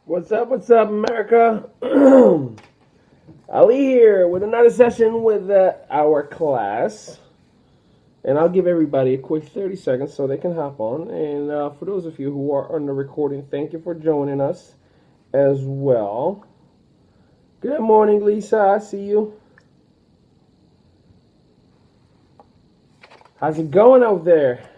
What's up, America? Ali here with another session with our class. And I'll give everybody a quick 30 seconds so they can hop on. And for those of you who are on the recording, thank you for joining us as well. Good morning, Lisa. I see you. How's it going out there?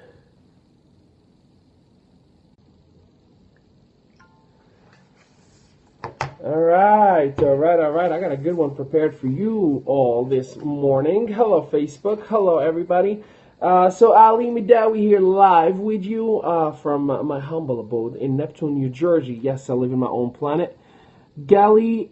All right. I got a good one prepared for you all this morning. Hello, Facebook. Hello, everybody. So Ali Mehdaoui here live with you from my humble abode in Neptune, New Jersey. Yes, I live in my own planet. Galia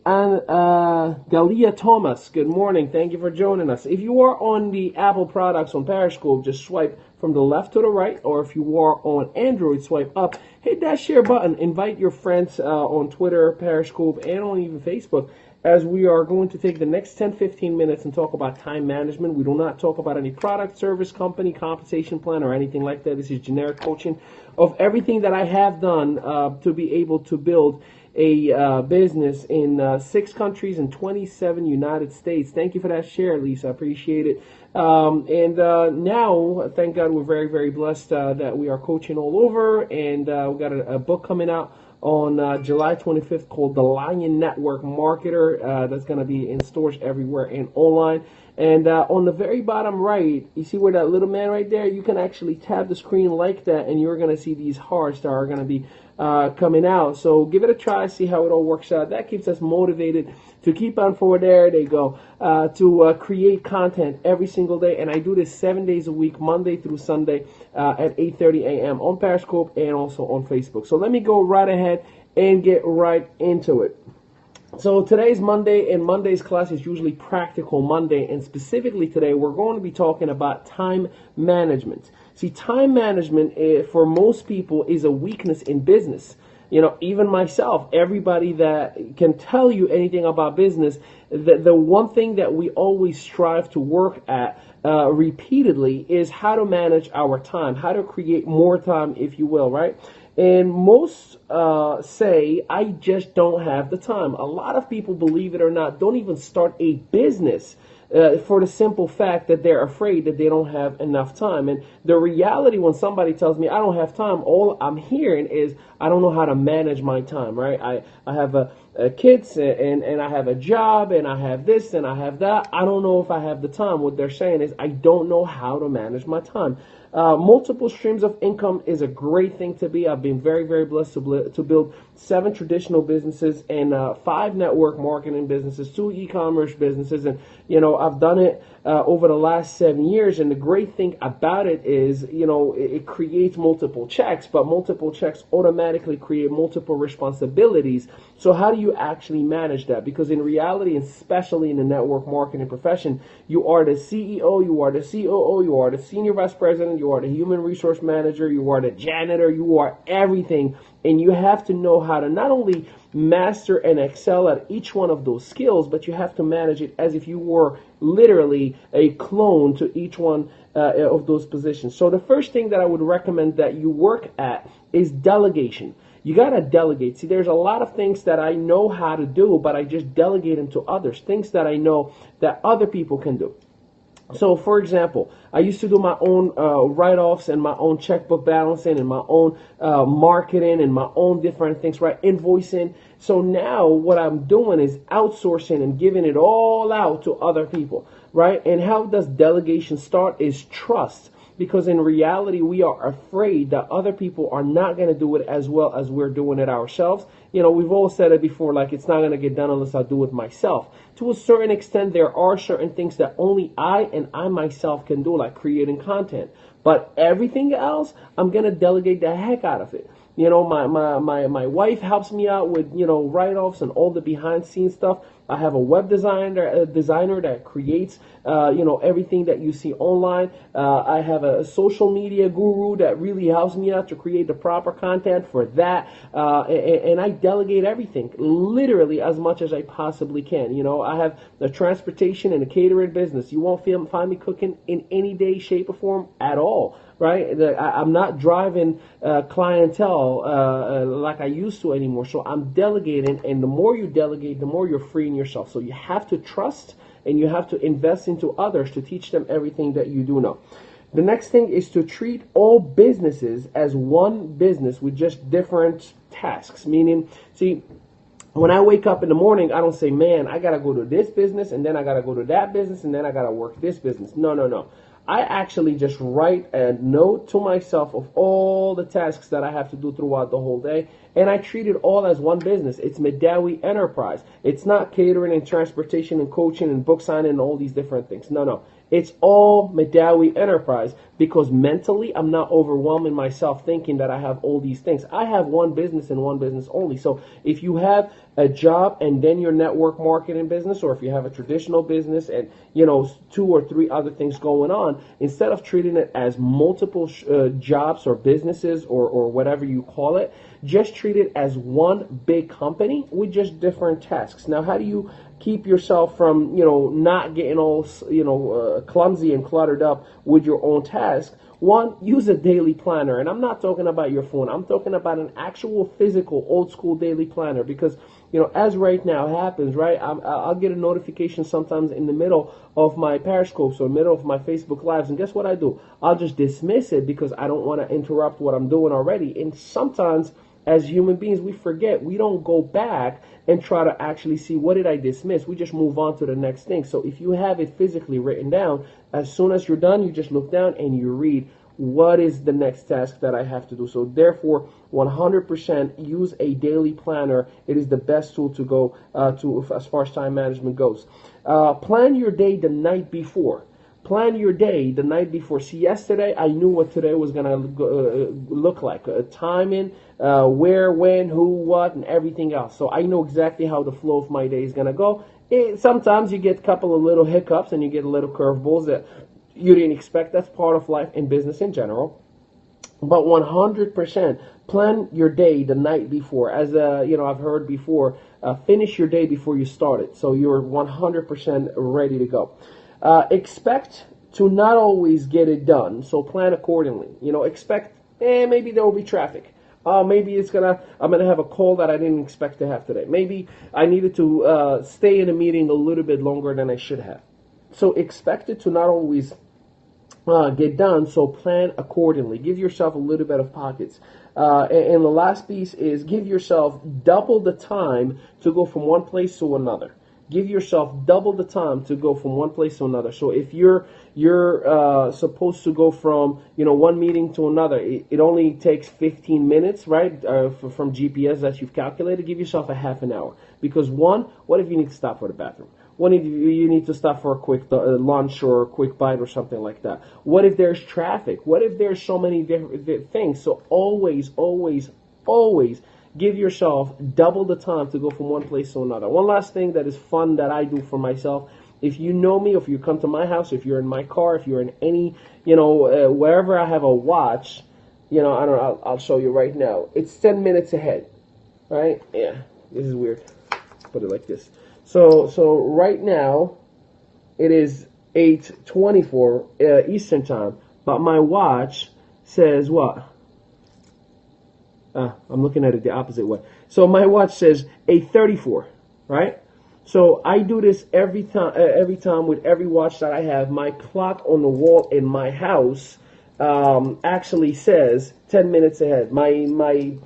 Thomas, good morning. Thank you for joining us. If you are on the Apple products on Periscope, just swipe from the left to the right, or if you are on Android, swipe up. Hit that share button. Invite your friends on Twitter, Periscope, and on even Facebook, as we are going to take the next 10-15 minutes and talk about time management. We do not talk about any product, service, company, compensation plan, or anything like that. This is generic coaching of everything that I have done to be able to build a business in 6 countries and 27 United States. Thank you for that share, Lisa. I appreciate it. Now, thank God, we're very, very blessed that we are coaching all over, and we got a book coming out on July 25th called The Lion Network Marketer. That's going to be in stores everywhere and online. And on the very bottom right, you see where that little man right there, you can actually tap the screen like that, and you're going to see these hearts that are going to be coming out. So give it a try, see how it all works out. That keeps us motivated to keep on forward. There they go. To create content every single day. And I do this 7 days a week, Monday through Sunday at 8:30 a.m. on Periscope and also on Facebook. So let me go right ahead and get right into it. So today's Monday, and Monday's class is usually Practical Monday, and specifically today we're going to be talking about time management. See, time management for most people is a weakness in business. You know, even myself, everybody that can tell you anything about business, the one thing that we always strive to work at repeatedly is how to manage our time, how to create more time, if you will, right? And most say, I just don't have the time. A lot of people, believe it or not, don't even start a business for the simple fact that they're afraid that they don't have enough time. And the reality, when somebody tells me I don't have time, all I'm hearing is I don't know how to manage my time, right? I have kids and I have a job and I have this and I have that. I don't know if I have the time. What they're saying is I don't know how to manage my time. Multiple streams of income is a great thing to be. I've been very, very blessed to build 7 traditional businesses and 5 network marketing businesses, 2 e-commerce businesses. And, you know, I've done it over the last 7 years. And the great thing about it is, you know, it creates multiple checks, but multiple checks automatically create multiple responsibilities. So how do you actually manage that? Because in reality, especially in the network marketing profession, you are the CEO, you are the COO, you are the senior vice president, you are the human resource manager, you are the janitor, you are everything. And you have to know how to not only master and excel at each one of those skills, but you have to manage it as if you were literally a clone to each one of those positions. So the first thing that I would recommend that you work at is delegation. You got to delegate. See, there's a lot of things that I know how to do, but I just delegate them to others. Things that I know that other people can do. So, for example, I used to do my own write-offs and my own checkbook balancing and my own marketing and my own different things, right? Invoicing. So now what I'm doing is outsourcing and giving it all out to other people, right? And how does delegation start is trust. Because in reality, we are afraid that other people are not going to do it as well as we're doing it ourselves. You know, we've all said it before, like, it's not going to get done unless I do it myself. To a certain extent, there are certain things that only I and I myself can do, like creating content. But everything else, I'm going to delegate the heck out of it. You know, my wife helps me out with, you know, write-offs and all the behind-the-scenes stuff. I have a web designer that creates, you know, everything that you see online. I have a social media guru that really helps me out to create the proper content for that. And I delegate everything, literally as much as I possibly can. You know, I have the transportation and a catering business. You won't find me cooking in any day, shape, or form at all. right? I'm not driving clientele like I used to anymore. So I'm delegating, and the more you delegate, the more you're freeing yourself. So you have to trust and you have to invest into others to teach them everything that you do know. The next thing is to treat all businesses as one business with just different tasks. Meaning, see, when I wake up in the morning, I don't say, man, I got to go to this business, and then I got to go to that business, and then I got to work this business. No, no, no. I actually just write a note to myself of all the tasks that I have to do throughout the whole day, and I treat it all as one business. It's Mehdaoui Enterprise. It's not catering and transportation and coaching and book signing and all these different things. No, no. It's all Mehdaoui Enterprise, because mentally I'm not overwhelming myself thinking that I have all these things. I have one business and one business only. So if you have a job and then your network marketing business, or if you have a traditional business and, you know, 2 or 3 other things going on, instead of treating it as multiple jobs or businesses or whatever you call it, just treat it as one big company with just different tasks. Now, how do you keep yourself from, you know, not getting all, you know, clumsy and cluttered up with your own task? One, use a daily planner. And I'm not talking about your phone. I'm talking about an actual physical old school daily planner, because, you know, as right now happens, right, I'll get a notification sometimes in the middle of my Periscopes or middle of my Facebook Lives. And guess what I do? I'll just dismiss it because I don't want to interrupt what I'm doing already. And sometimes as human beings, we forget. We don't go back and try to actually see, what did I dismiss? We just move on to the next thing. So if you have it physically written down, as soon as you're done, you just look down and you read, what is the next task that I have to do? So therefore, 100% use a daily planner. It is the best tool to go to as far as time management goes. Plan your day the night before. Plan your day the night before. See, yesterday I knew what today was going to look like. Timing, where, when, who, what, and everything else. So I know exactly how the flow of my day is going to go. Sometimes you get a couple of little hiccups and you get a little curveballs that you didn't expect. That's part of life and business in general. But 100% plan your day the night before. As you know, I've heard before, finish your day before you start it. So you're 100% ready to go. Expect to not always get it done, so plan accordingly. You know, expect, maybe there will be traffic. Maybe I'm gonna have a call that I didn't expect to have today. Maybe I needed to stay in a meeting a little bit longer than I should have. So expect it to not always get done, so plan accordingly. Give yourself a little bit of pockets. And the last piece is give yourself double the time to go from one place to another. Give yourself double the time to go from one place to another. So if you're supposed to go from, you know, one meeting to another, it only takes 15 minutes, right? From GPS that you've calculated. Give yourself a half an hour, because one, what if you need to stop for the bathroom? What if you need to stop for a quick lunch or a quick bite or something like that? What if there's traffic? What if there's so many different things? So always, always, always give yourself double the time to go from one place to another. One last thing that is fun that I do for myself. If you know me, if you come to my house, if you're in my car, if you're in any, you know, wherever I have a watch, you know, I don't know, I'll show you right now. It's 10 minutes ahead, right? Yeah, this is weird. Put it like this. So right now, it is 8:24 Eastern time, but my watch says what? I'm looking at it the opposite way. So my watch says 8:34, right? So I do this every time with every watch that I have. My clock on the wall in my house actually says 10 minutes ahead. My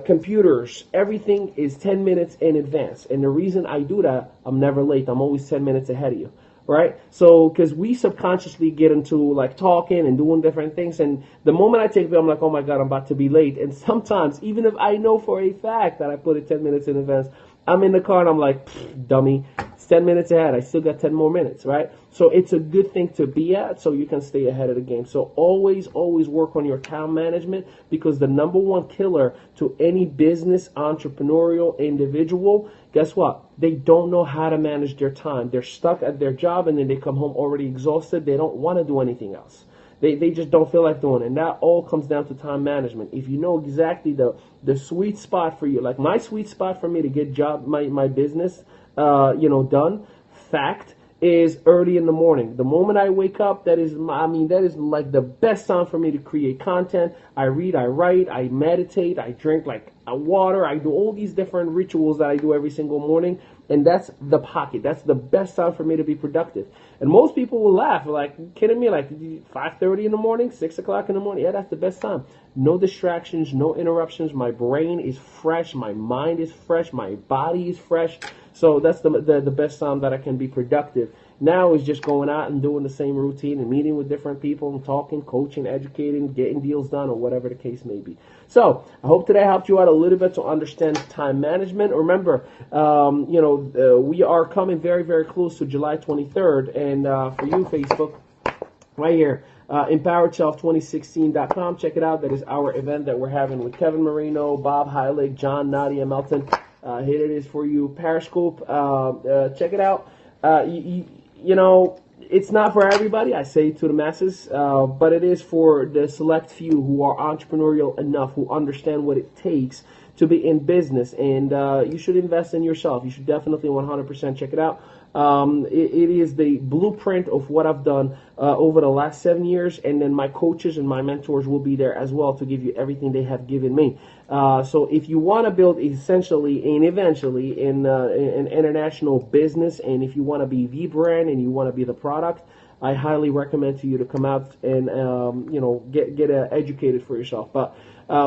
computers, everything is 10 minutes in advance. And the reason I do that, I'm never late. I'm always 10 minutes ahead of you. Right? So, because we subconsciously get into like talking and doing different things, and the moment I take a I'm like, oh my God, I'm about to be late. And sometimes, even if I know for a fact that I put it 10 minutes in advance, I'm in the car and I'm like, dummy, it's 10 minutes ahead. I still got 10 more minutes, right? So it's a good thing to be at so you can stay ahead of the game. So always, always work on your time management, because the number one killer to any business, entrepreneurial individual, guess what? They don't know how to manage their time. They're stuck at their job and then they come home already exhausted. They don't want to do anything else. They just don't feel like doing it. And that all comes down to time management. If you know exactly the sweet spot for you, like my sweet spot for me to get my business done, fact, is early in the morning. The moment I wake up, that is like the best time for me to create content. I read, I write, I meditate, I drink like water. I do all these different rituals that I do every single morning, and that's the pocket. That's the best time for me to be productive. And most people will laugh, like, you kidding me? Like 5:30 in the morning, 6 o'clock in the morning? Yeah, that's the best time. No distractions, no interruptions. My brain is fresh, my mind is fresh, my body is fresh. So that's the best time that I can be productive. Now is just going out and doing the same routine and meeting with different people and talking, coaching, educating, getting deals done, or whatever the case may be. So I hope today helped you out a little bit to understand time management. Remember, we are coming very, very close to July 23rd. And for you, Facebook, right here, empoweredself2016.com. Check it out. That is our event that we're having with Kevin Marino, Bob Heilig, John, Nadia Melton. Here it is for you. Periscope. Check it out. It's not for everybody, I say to the masses, but it is for the select few who are entrepreneurial enough, who understand what it takes to be in business. And you should invest in yourself. You should definitely 100% check it out. It is the blueprint of what I've done over the last 7 years, and then my coaches and my mentors will be there as well to give you everything they have given me. So if you want to build essentially and eventually in an international business, and if you want to be the brand and you want to be the product, I highly recommend to you to come out and get educated for yourself. But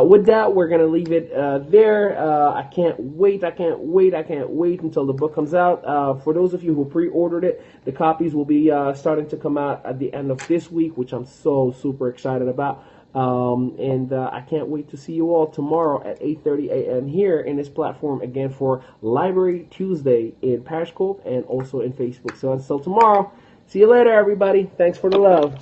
with that, we're gonna leave it there. I can't wait until the book comes out. For those of you who pre-ordered it, the copies will be starting to come out at the end of this week, which I'm so super excited about. And I can't wait to see you all tomorrow at 8:30 a.m. here in this platform again for Library Tuesday in Periscope and also in Facebook. So until tomorrow, see you later, everybody. Thanks for the love.